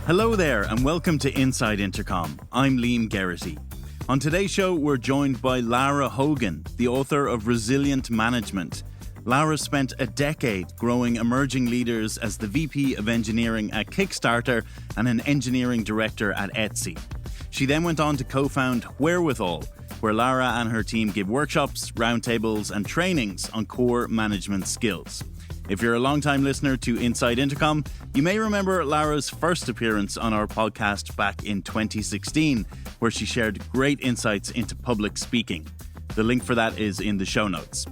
Hello there and welcome to Inside Intercom. I'm Liam Geraghty. On today's show, we're joined by Lara Hogan, the author of Resilient Management. Lara spent a decade growing emerging leaders as the VP of Engineering at Kickstarter and an engineering director at Etsy. She then went on to co-found Wherewithal, where Lara and her team give workshops, roundtables and trainings on core management skills. If you're a long-time listener to Inside Intercom, you may remember Lara's first appearance on our podcast back in 2016, where she shared great insights into public speaking. The link for that is in the show notes.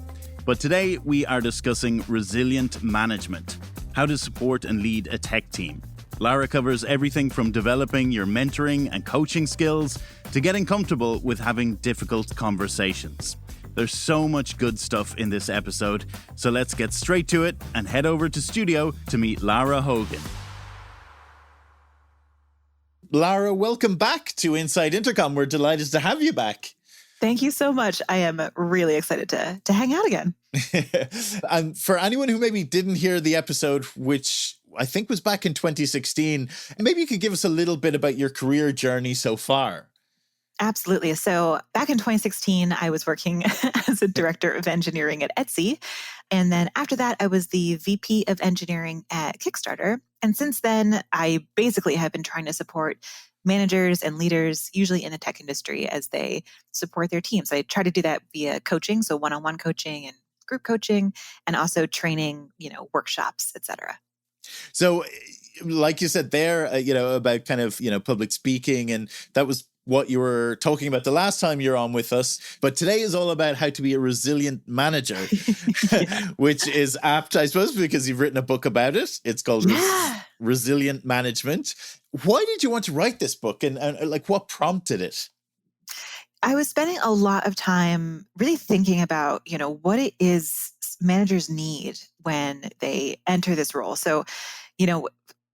But today we are discussing resilient management, how to support and lead a tech team. Lara covers everything from developing your mentoring and coaching skills to getting comfortable with having difficult conversations. There's so much good stuff in this episode, so let's get straight to it and head over to studio to meet Lara Hogan. Lara, welcome back to Inside Intercom. We're delighted to have you back. Thank you so much. I am really excited to hang out again. And for anyone who maybe didn't hear the episode, which I think was back in 2016, maybe you could give us a little bit about your career journey so far. Absolutely. So back in 2016, I was working as a director of engineering at Etsy. And then after that, I was the VP of engineering at Kickstarter. And since then, I basically have been trying to support managers and leaders, usually in the tech industry, as they support their teams. I try to do that via coaching, so one-on-one coaching and group coaching, and also training, workshops, et cetera. So like you said there, about kind of, public speaking, and that was what you were talking about the last time you're on with us. But today is all about how to be a resilient manager, which is apt, I suppose, because you've written a book about it. It's called Resilient Management. Why did you want to write this book and what prompted it? I was spending a lot of time really thinking about, what it is managers need when they enter this role. So,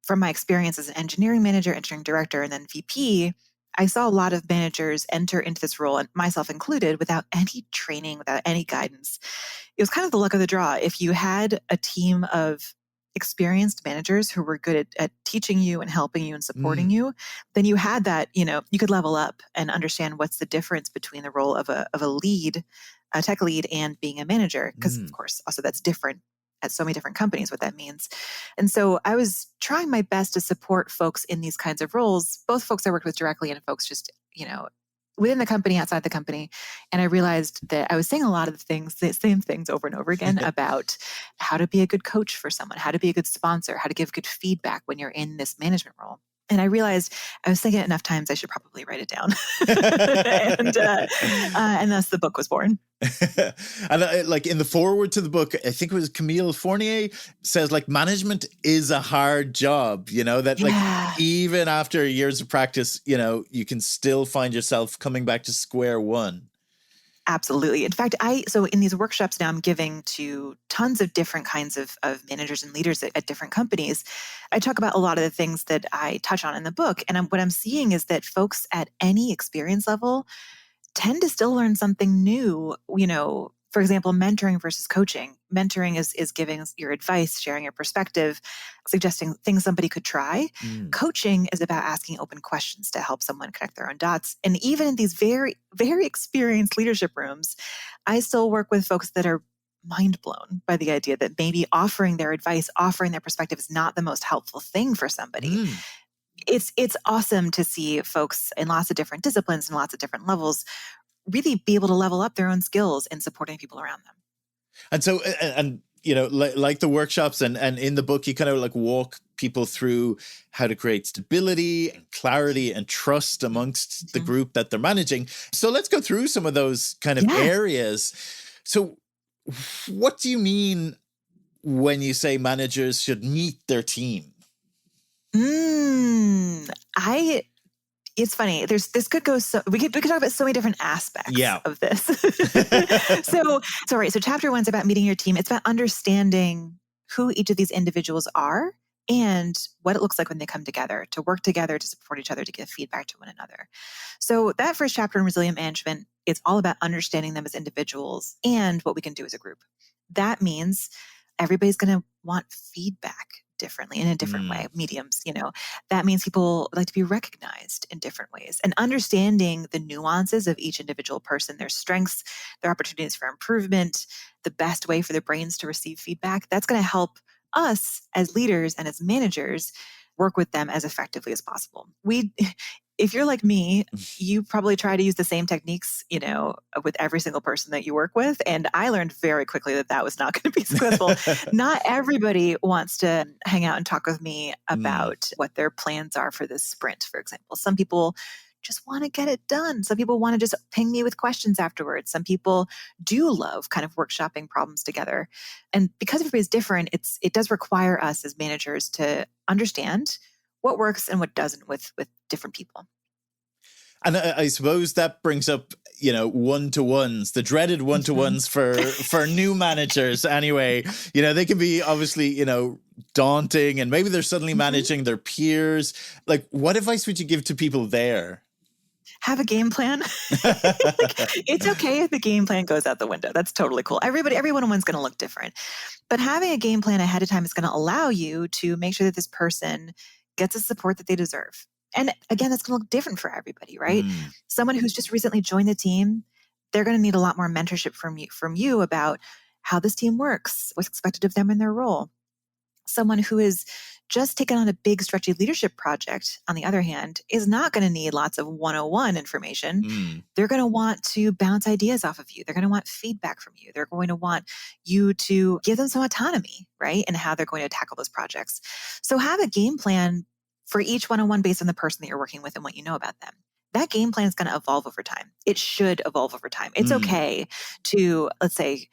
from my experience as an engineering manager, engineering director, and then VP, I saw a lot of managers enter into this role, and myself included, without any training, without any guidance. It was kind of the luck of the draw. If you had a team of experienced managers who were good at teaching you and helping you and supporting you, then you had that, you could level up and understand what's the difference between the role of a lead, a tech lead, and being a manager. Because of course, also that's different at so many different companies, what that means. And so I was trying my best to support folks in these kinds of roles, both folks I worked with directly and folks just, within the company, outside the company. And I realized that I was saying a lot of the same things over and over again about how to be a good coach for someone, how to be a good sponsor, how to give good feedback when you're in this management role. And I realized I was thinking it enough times I should probably write it down. and thus the book was born. And in the foreword to the book, I think it was Camille Fournier says management is a hard job, even after years of practice, you can still find yourself coming back to square one. Absolutely. In fact, so in these workshops now I'm giving to tons of different kinds of managers and leaders at different companies. I talk about a lot of the things that I touch on in the book. And what I'm seeing is that folks at any experience level tend to still learn something new. For example, mentoring versus coaching. Mentoring is giving your advice, sharing your perspective, suggesting things somebody could try. Coaching is about asking open questions to help someone connect their own dots. And even in these very, very experienced leadership rooms, I still work with folks that are mind blown by the idea that maybe offering their advice, offering their perspective is not the most helpful thing for somebody. It's awesome to see folks in lots of different disciplines and lots of different levels really be able to level up their own skills in supporting people around them. And so, like the workshops and in the book, you kind of walk people through how to create stability and clarity and trust amongst the group that they're managing. So let's go through some of those kind of areas. So what do you mean when you say managers should meet their team? It's funny. This could go we could talk about so many different aspects of this. So chapter 1 is about meeting your team. It's about understanding who each of these individuals are and what it looks like when they come together, to work together, to support each other, to give feedback to one another. So that first chapter in Resilient Management is all about understanding them as individuals and what we can do as a group. That means everybody's going to want feedback. differently in a different way, mediums, that means people like to be recognized in different ways, and understanding the nuances of each individual person, their strengths, their opportunities for improvement, the best way for their brains to receive feedback. That's going to help us as leaders and as managers work with them as effectively as possible. If you're like me, you probably try to use the same techniques, with every single person that you work with. And I learned very quickly that was not going to be successful. Not everybody wants to hang out and talk with me about what their plans are for this sprint, for example. Some people just want to get it done. Some people want to just ping me with questions afterwards. Some people do love kind of workshopping problems together. And because everybody's different, it does require us as managers to understand what works and what doesn't with different people. And I suppose that brings up, one-to-ones, the dreaded one-to-ones for new managers anyway. They can be obviously, daunting, and maybe they're suddenly managing their peers. Like, what advice would you give to people there? Have a game plan. It's okay if the game plan goes out the window. That's totally cool. Every one-on-one's going to look different. But having a game plan ahead of time is going to allow you to make sure that this person gets the support that they deserve. And again, that's going to look different for everybody, right? Someone who's just recently joined the team, they're going to need a lot more mentorship from you about how this team works, what's expected of them in their role. Someone who is just taken on a big, stretchy leadership project, on the other hand, is not going to need lots of 101 information. They're going to want to bounce ideas off of you. They're going to want feedback from you. They're going to want you to give them some autonomy, right? And how they're going to tackle those projects. So have a game plan for each 101 based on the person that you're working with and what you know about them. That game plan is going to evolve over time. It should evolve over time. It's okay to, let's say,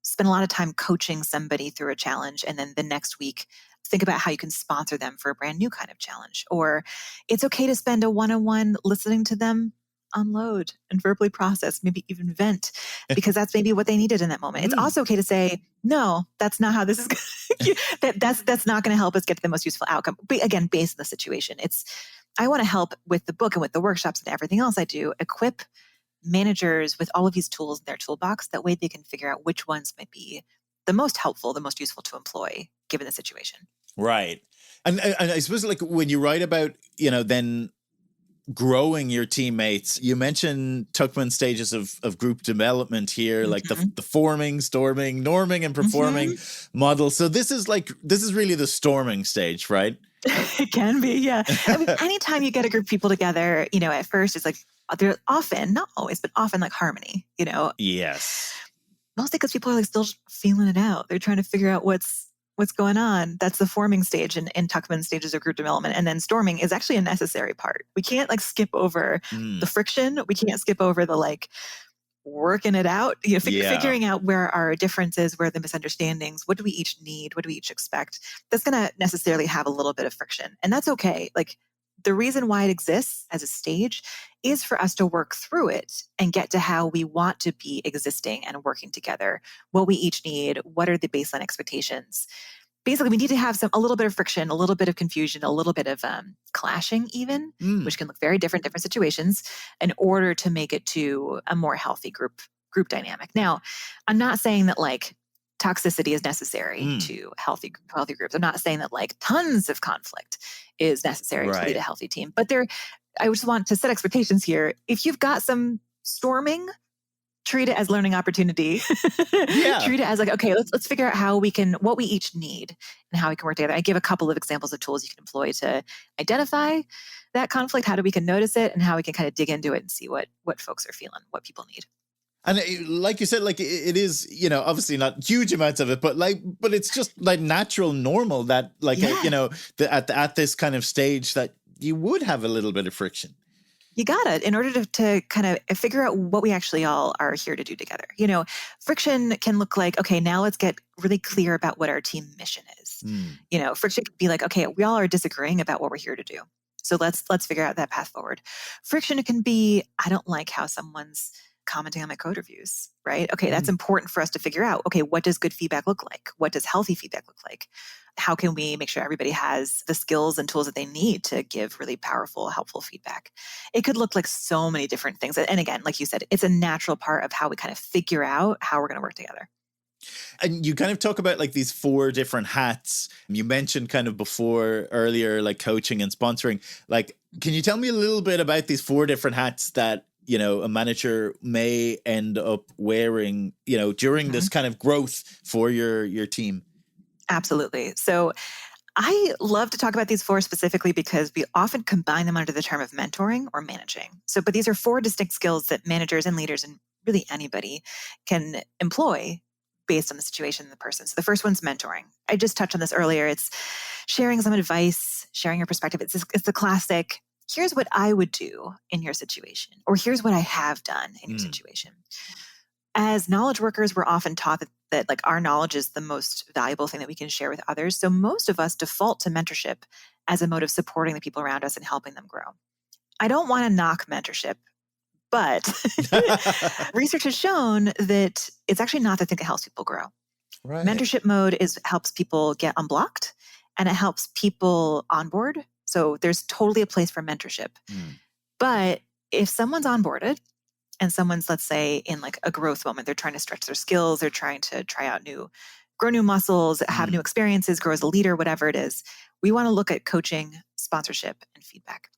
spend a lot of time coaching somebody through a challenge, and then the next week think about how you can sponsor them for a brand new kind of challenge. Or it's okay to spend a one-on-one listening to them unload and verbally process, maybe even vent, because that's maybe what they needed in that moment. It's also okay to say, no, that's not how this is that's not going to help us get to the most useful outcome. But again, based on the situation. I want to help with the book and with the workshops and everything else I do, equip managers with all of these tools in their toolbox. That way they can figure out which ones might be the most helpful, the most useful to employ given the situation. Right. And I suppose, like, when you write about, then growing your teammates, you mentioned Tuckman stages of group development here, like the forming, storming, norming, and performing model. So this is really the storming stage, right? It can be, yeah. I mean, anytime you get a group of people together, at first it's like, they're often, not always, but often like harmony, Yes. Mostly because people are like still feeling it out. They're trying to figure out what's going on. That's the forming stage in Tuckman stages of group development. And then storming is actually a necessary part. We can't skip over the friction. We can't skip over the working it out, figuring out where our differences, where the misunderstandings, what do we each need? What do we each expect? That's going to necessarily have a little bit of friction. And that's okay. The reason why it exists as a stage is for us to work through it and get to how we want to be existing and working together, what we each need, what are the baseline expectations. Basically, we need to have a little bit of friction, a little bit of confusion, a little bit of clashing even, which can look very different situations, in order to make it to a more healthy group dynamic. Now, I'm not saying that toxicity is necessary to healthy groups. I'm not saying that tons of conflict is necessary to lead a healthy team. But I just want to set expectations here. If you've got some storming, treat it as learning opportunity. Treat it as okay, let's figure out what we each need and how we can work together. I give a couple of examples of tools you can employ to identify that conflict, how we can notice it, and how we can kind of dig into it and see what folks are feeling, what people need. And like you said, it is, obviously not huge amounts of it, but it's just natural, normal that at this kind of stage that you would have a little bit of friction. You got it. In order to kind of figure out what we actually all are here to do together. Friction can look like, okay, now let's get really clear about what our team mission is. Friction can be like, okay, we all are disagreeing about what we're here to do. So let's figure out that path forward. Friction can be, I don't like how someone's commenting on my code reviews, right? Okay, that's important for us to figure out. Okay, what does good feedback look like? What does healthy feedback look like? How can we make sure everybody has the skills and tools that they need to give really powerful, helpful feedback? It could look like so many different things. And again, like you said, it's a natural part of how we kind of figure out how we're going to work together. And you kind of talk about like these 4 different hats. You mentioned kind of before earlier, like coaching and sponsoring. Like, can you tell me a little bit about these 4 different hats that, you know, a manager may end up wearing, you know, during this kind of growth for your team? Absolutely. So I love to talk about these 4 specifically because we often combine them under the term of mentoring or managing. But these are 4 distinct skills that managers and leaders and really anybody can employ based on the situation and the person. So the first one's mentoring. I just touched on this earlier. It's sharing some advice, sharing your perspective. It's the classic, here's what I would do in your situation, or here's what I have done in your situation. As knowledge workers, we're often taught that like our knowledge is the most valuable thing that we can share with others. So most of us default to mentorship as a mode of supporting the people around us and helping them grow. I don't want to knock mentorship, but research has shown that it's actually not the thing that helps people grow. Right. Mentorship mode helps people get unblocked and it helps people onboard. So there's totally a place for mentorship. But if someone's onboarded and someone's, let's say, in like a growth moment, they're trying to stretch their skills, they're trying to try out grow new muscles, have new experiences, grow as a leader, whatever it is, we want to look at coaching, sponsorship, and feedback.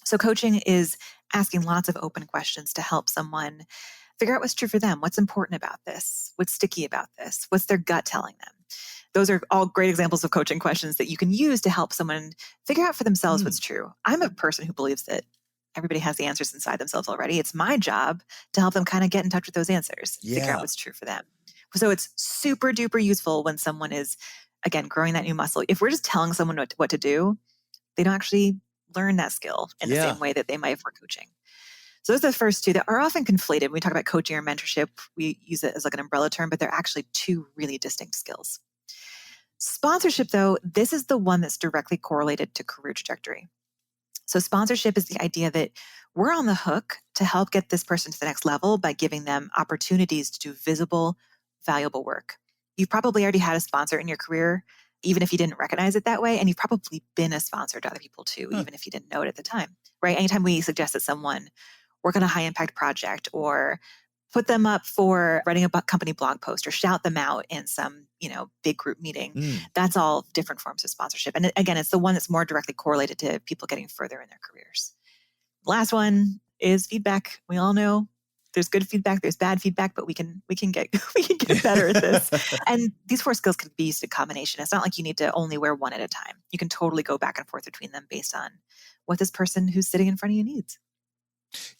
So coaching is asking lots of open questions to help someone figure out what's true for them, what's important about this, what's sticky about this, what's their gut telling them. Those are all great examples of coaching questions that you can use to help someone figure out for themselves what's true. I'm a person who believes that everybody has the answers inside themselves already. It's my job to help them kind of get in touch with those answers, figure out what's true for them. So it's super duper useful when someone is, again, growing that new muscle. If we're just telling someone what to do, they don't actually learn that skill in the same way that they might if we're coaching. So those are the first 2 that are often conflated. When we talk about coaching or mentorship, we use it as like an umbrella term, but they're actually 2 really distinct skills. Sponsorship, though, this is the one that's directly correlated to career trajectory. So sponsorship is the idea that we're on the hook to help get this person to the next level by giving them opportunities to do visible, valuable work. You've probably already had a sponsor in your career, even if you didn't recognize it that way. And you've probably been a sponsor to other people too, even if you didn't know it at the time, right? Anytime we suggest that someone work on a high impact project or put them up for writing a company blog post or shout them out in some, big group meeting, that's all different forms of sponsorship. And again, it's the one that's more directly correlated to people getting further in their careers. Last one is feedback. We all know there's good feedback, there's bad feedback, but we can get better at this. And these 4 skills can be used in combination. It's not like you need to only wear one at a time. You can totally go back and forth between them based on what this person who's sitting in front of you needs.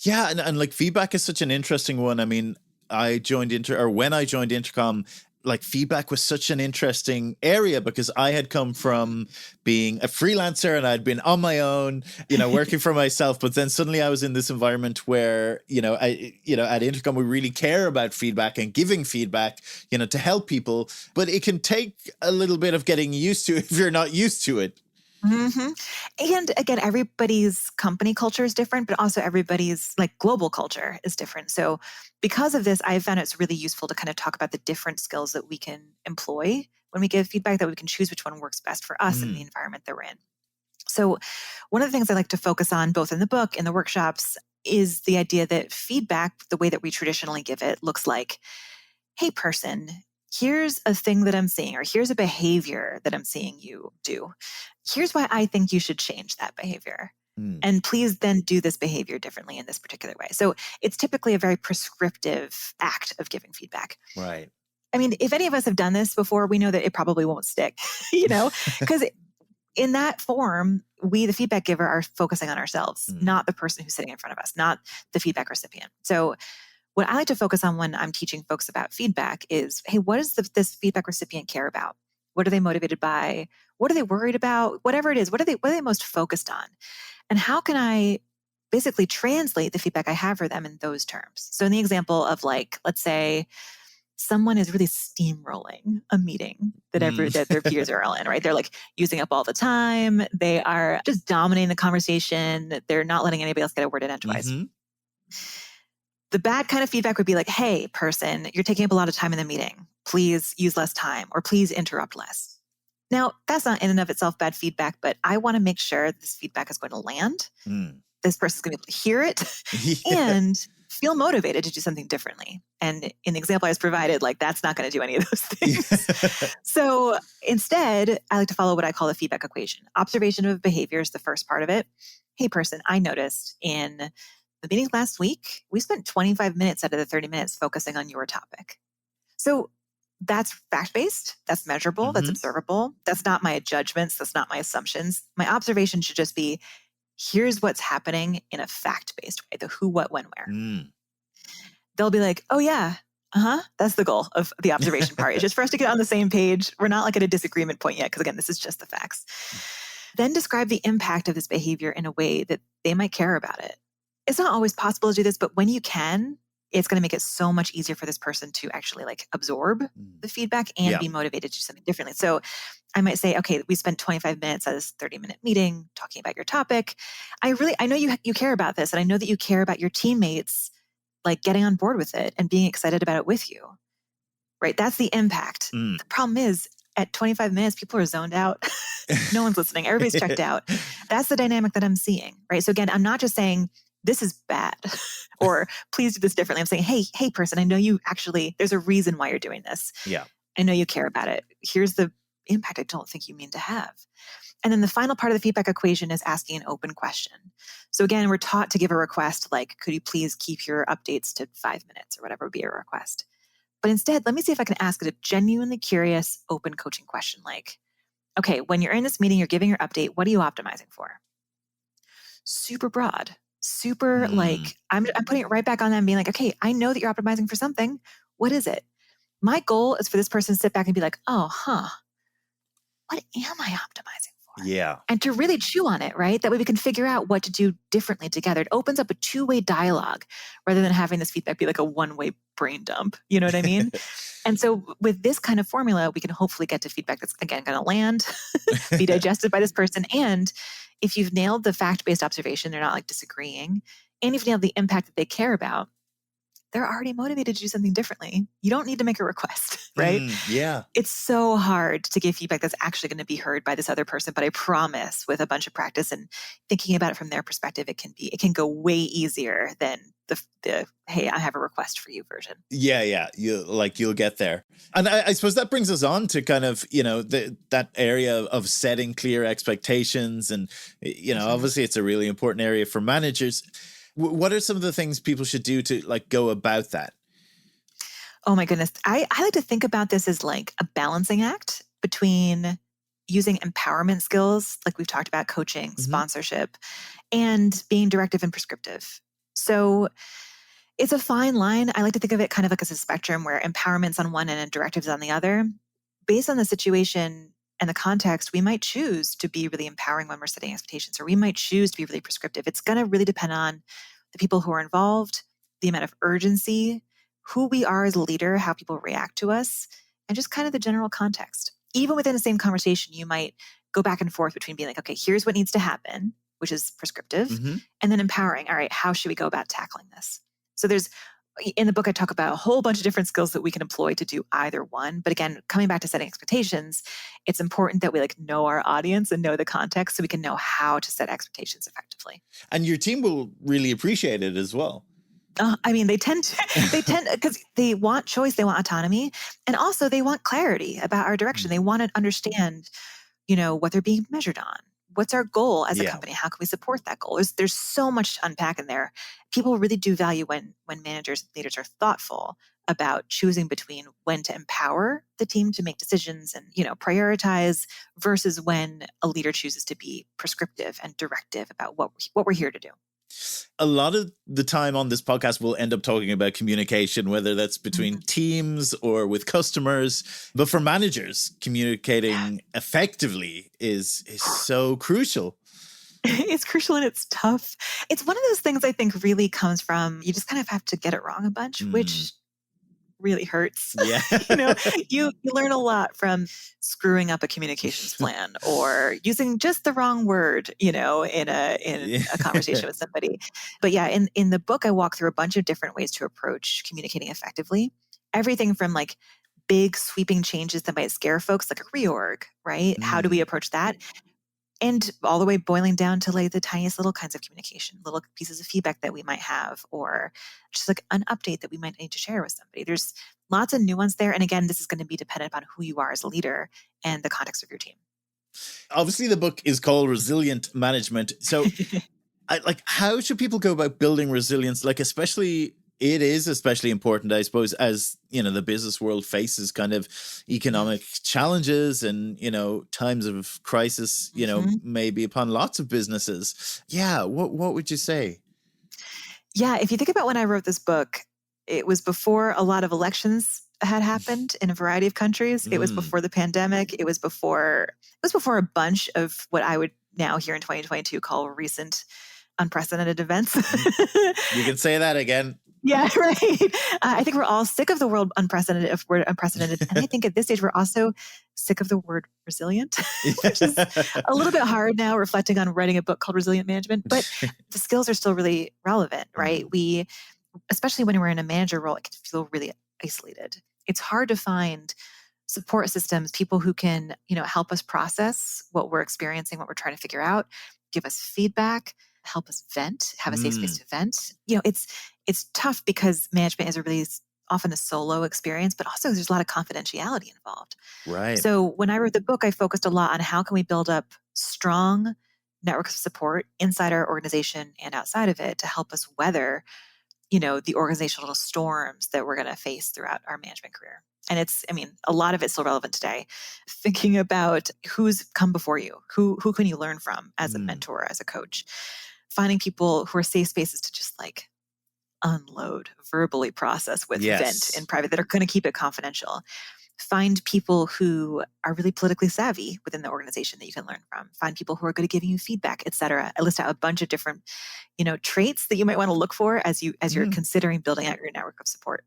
Yeah, and like feedback is such an interesting one. I mean, when I joined Intercom, like feedback was such an interesting area because I had come from being a freelancer and I'd been on my own, working for myself. But then suddenly I was in this environment where, at Intercom, we really care about feedback and giving feedback, to help people. But it can take a little bit of getting used to if you're not used to it. And again, everybody's company culture is different, but also everybody's like global culture is different. So because of this, I found it's really useful to kind of talk about the different skills that we can employ when we give feedback, that we can choose which one works best for us in the environment that we're in. So one of the things I like to focus on both in the book and the workshops is the idea that feedback, the way that we traditionally give it, looks like, hey person, here's a thing that I'm seeing, or here's a behavior that I'm seeing you do. Here's why I think you should change that behavior. And please then do this behavior differently in this particular way. So it's typically a very prescriptive act of giving feedback. Right. I mean, if any of us have done this before, we know that it probably won't stick, because in that form, we, the feedback giver, are focusing on ourselves, not the person who's sitting in front of us, not the feedback recipient. So what I like to focus on when I'm teaching folks about feedback is, hey, what does this feedback recipient care about? What are they motivated by? What are they worried about? Whatever it is, what are they most focused on? And how can I basically translate the feedback I have for them in those terms? So in the example of like, let's say someone is really steamrolling a meeting that their peers are all in, right? They're like using up all the time. They are just dominating the conversation. They're not letting anybody else get a word in edgewise. The bad kind of feedback would be like, hey, person, you're taking up a lot of time in the meeting. Please use less time, or please interrupt less. Now, that's not in and of itself bad feedback, but I want to make sure this feedback is going to land. This person's going to be able to hear it and feel motivated to do something differently. And in the example I was provided, like that's not going to do any of those things. So instead, I like to follow what I call the feedback equation. Observation of behavior is the first part of it. Hey, person, I noticed in the meeting last week, we spent 25 minutes out of the 30 minutes focusing on your topic. So that's fact-based, that's measurable, that's observable. That's not my judgments, that's not my assumptions. My observation should just be, here's what's happening in a fact-based way, the who, what, when, where. They'll be like, oh yeah, that's the goal of the observation part. It's just for us to get on the same page. We're not like at a disagreement point yet, because again, this is just the facts. Then describe the impact of this behavior in a way that they might care about it. It's not always possible to do this, but when you can, it's going to make it so much easier for this person to actually like absorb the feedback and be motivated to do something differently. So I might say, okay, we spent 25 minutes at this 30-minute meeting talking about your topic. I know you care about this, and I know that you care about your teammates like getting on board with it and being excited about it with you, right? That's the impact. The problem is at 25 minutes, people are zoned out. No one's listening. Everybody's checked out. That's the dynamic that I'm seeing, right? So again, I'm not just saying this is bad or please do this differently. I'm saying, hey, person, I know you actually, there's a reason why you're doing this. Yeah. I know you care about it. Here's the impact I don't think you mean to have. And then the final part of the feedback equation is asking an open question. So again, we're taught to give a request like, could you please keep your updates to 5 minutes or whatever would be a request. But instead, let me see if I can ask it a genuinely curious, open coaching question like, okay, when you're in this meeting, you're giving your update, what are you optimizing for? Super broad, super like, I'm putting it right back on them and being like, okay, I know that you're optimizing for something. What is it? My goal is for this person to sit back and be like, what am I optimizing for? Yeah. And to really chew on it, right? That way we can figure out what to do differently together. It opens up a two-way dialogue rather than having this feedback be like a one-way brain dump. You know what I mean? And so with this kind of formula, we can hopefully get to feedback that's, again, going to land, be digested by this person. And if you've nailed the fact-based observation, they're not like disagreeing, and you've nailed the impact that they care about, they're already motivated to do something differently. You don't need to make a request, right? Yeah. It's so hard to give feedback that's actually going to be heard by this other person, but I promise with a bunch of practice and thinking about it from their perspective, it can go way easier than the hey, I have a request for you version. Yeah. You'll get there. And I suppose that brings us on to kind of, that area of setting clear expectations. And, obviously it's a really important area for managers. What are some of the things people should do to like go about that? Oh my goodness. I like to think about this as like a balancing act between using empowerment skills, like we've talked about coaching, sponsorship, and being directive and prescriptive. So it's a fine line. I like to think of it kind of like as a spectrum where empowerment's on one end and directives on the other. Based on the situation and the context, we might choose to be really empowering when we're setting expectations, or we might choose to be really prescriptive. It's going to really depend on the people who are involved, the amount of urgency, who we are as a leader, how people react to us, and just kind of the general context. Even within the same conversation, you might go back and forth between being like, okay, here's what needs to happen, which is prescriptive, and then empowering. All right, how should we go about tackling this? So in the book, I talk about a whole bunch of different skills that we can employ to do either one. But again, coming back to setting expectations, it's important that we like know our audience and know the context so we can know how to set expectations effectively. And your team will really appreciate it as well. They tend because they want choice, they want autonomy, and also they want clarity about our direction. They want to understand, what they're being measured on. What's our goal as a company? How can we support that goal? There's so much to unpack in there. People really do value when managers and leaders are thoughtful about choosing between when to empower the team to make decisions and, prioritize versus when a leader chooses to be prescriptive and directive about what we're here to do. A lot of the time on this podcast, we'll end up talking about communication, whether that's between teams or with customers. But for managers, communicating effectively is so crucial. It's crucial and it's tough. It's one of those things I think really comes from, you just kind of have to get it wrong a bunch, which really hurts. Yeah. You learn a lot from screwing up a communications plan or using just the wrong word, in a conversation with somebody. But yeah, in the book, I walk through a bunch of different ways to approach communicating effectively. Everything from like big sweeping changes that might scare folks, like a reorg, right? How do we approach that? And all the way boiling down to like the tiniest little kinds of communication, little pieces of feedback that we might have, or just like an update that we might need to share with somebody. There's lots of nuance there. And again, this is going to be dependent upon who you are as a leader and the context of your team. Obviously, the book is called Resilient Management. So how should people go about building resilience? Like, it is especially important, I suppose, as, the business world faces kind of economic challenges and, times of crisis, maybe upon lots of businesses. Yeah. What would you say? Yeah. If you think about when I wrote this book, it was before a lot of elections had happened in a variety of countries. It was before the pandemic. It was before a bunch of what I would now here in 2022 call recent unprecedented events. You can say that again. Yeah, right. I think we're all sick of the word unprecedented. And I think at this stage, we're also sick of the word resilient, which is a little bit hard now reflecting on writing a book called Resilient Management. But the skills are still really relevant, right? We, especially when we're in a manager role, it can feel really isolated. It's hard to find support systems, people who can, help us process what we're experiencing, what we're trying to figure out, give us feedback, help us vent, have a safe space to vent. It's tough because management is really often a solo experience, but also there's a lot of confidentiality involved. Right. So when I wrote the book, I focused a lot on how can we build up strong networks of support inside our organization and outside of it to help us weather, the organizational storms that we're going to face throughout our management career. And a lot of it's still relevant today. Thinking about who's come before you, who can you learn from as a mentor, as a coach, finding people who are safe spaces to just like unload, verbally process with, vent in private, that are going to keep it confidential. Find people who are really politically savvy within the organization that you can learn from. Find people who are good at giving you feedback, et cetera. I list out a bunch of different, traits that you might want to look for as you're considering building out your network of support.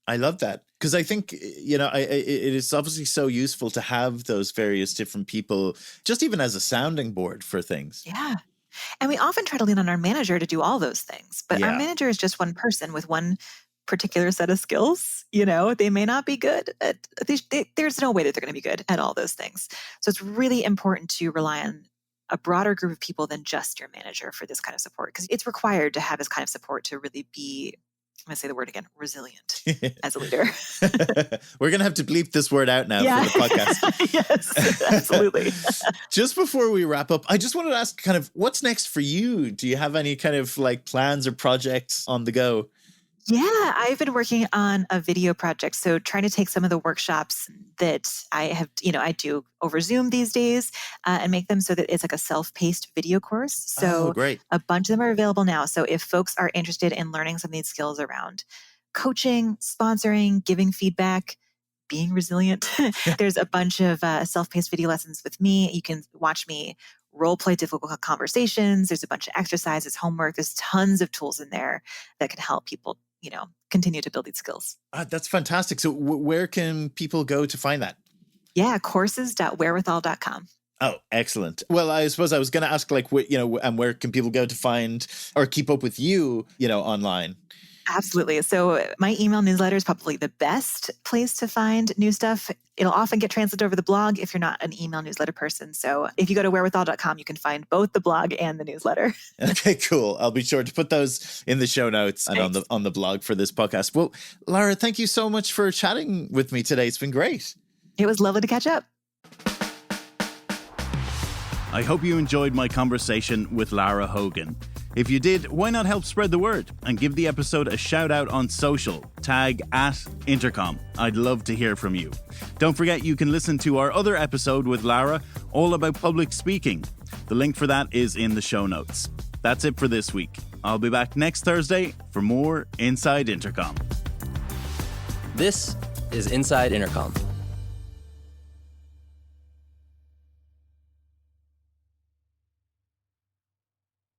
I love that because I think, it is obviously so useful to have those various different people, just even as a sounding board for things. Yeah. And we often try to lean on our manager to do all those things, but our manager is just one person with one particular set of skills. They may not be good at, there's no way that they're going to be good at all those things. So it's really important to rely on a broader group of people than just your manager for this kind of support, because it's required to have this kind of support to really be, I'm going to say the word again, resilient as a leader. We're going to have to bleep this word out now for the podcast. Yes, absolutely. Just before we wrap up, I just wanted to ask kind of what's next for you? Do you have any kind of like plans or projects on the go? Yeah, I've been working on a video project. So trying to take some of the workshops that I have, I do over Zoom these days and make them so that it's like a self-paced video course. So great. A bunch of them are available now. So if folks are interested in learning some of these skills around coaching, sponsoring, giving feedback, being resilient, there's a bunch of self-paced video lessons with me. You can watch me role play difficult conversations. There's a bunch of exercises, homework. There's tons of tools in there that can help people continue to build these skills. That's fantastic. So where can people go to find that? Yeah, courses.wherewithal.com. Oh, excellent. Well, I suppose I was going to ask and where can people go to find or keep up with you, online? Absolutely. So my email newsletter is probably the best place to find new stuff. It'll often get translated over the blog if you're not an email newsletter person. So if you go to wherewithal.com, you can find both the blog and the newsletter. Okay, cool. I'll be sure to put those in the show notes and on the blog for this podcast. Well, Lara, thank you so much for chatting with me today. It's been great. It was lovely to catch up. I hope you enjoyed my conversation with Lara Hogan. If you did, why not help spread the word and give the episode a shout out on social, tag @Intercom. I'd love to hear from you. Don't forget you can listen to our other episode with Lara, all about public speaking. The link for that is in the show notes. That's it for this week. I'll be back next Thursday for more Inside Intercom. This is Inside Intercom.